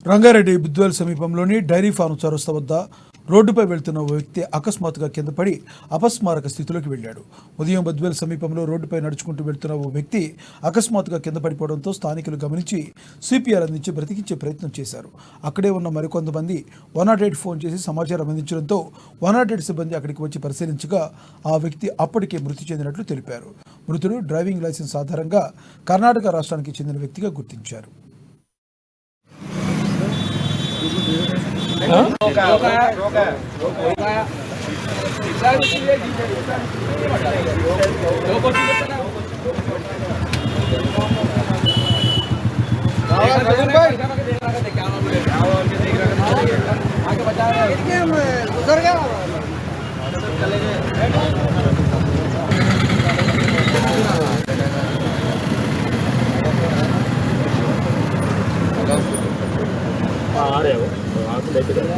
రంగారెడ్డి బుద్వేల్ సమీపంలోని dairy farm చౌరస్తా వద్ద రోడ్డుపై వెళ్తున్న ఓ వ్యక్తి అకస్మాత్తుగా కింద పడి అపస్మారక స్థితిలోకి వెళ్ళాడు. ఉదయం బుద్వేల్ సమీపంలో రోడ్డుపై నడుచుకుంటూ వెళ్తున్న ఓ వ్యక్తి అకస్మాత్తుగా కింద పడిపోవడంతో స్థానికులు గమనించి సిపిఆర్ అందించి బ్రతికించే ప్రయత్నం చేశారు. అక్కడే ఉన్న మరికొంతమంది 108 ఫోన్ చేసి సమాచారం అందించడంతో 108 సిబ్బంది అక్కడికి వచ్చి పరిశీలించగా ఆ వ్యక్తి అప్పటికే మృతి చెందినట్లు తెలిపారు. మృతుడు డ్రైవింగ్ లైసెన్స్ ఆధారంగా కర్ణాటక రాష్ట్రానికి చెందిన వ్యక్తిగా గుర్తించారు. आ रहे हो आप लेके जाओ।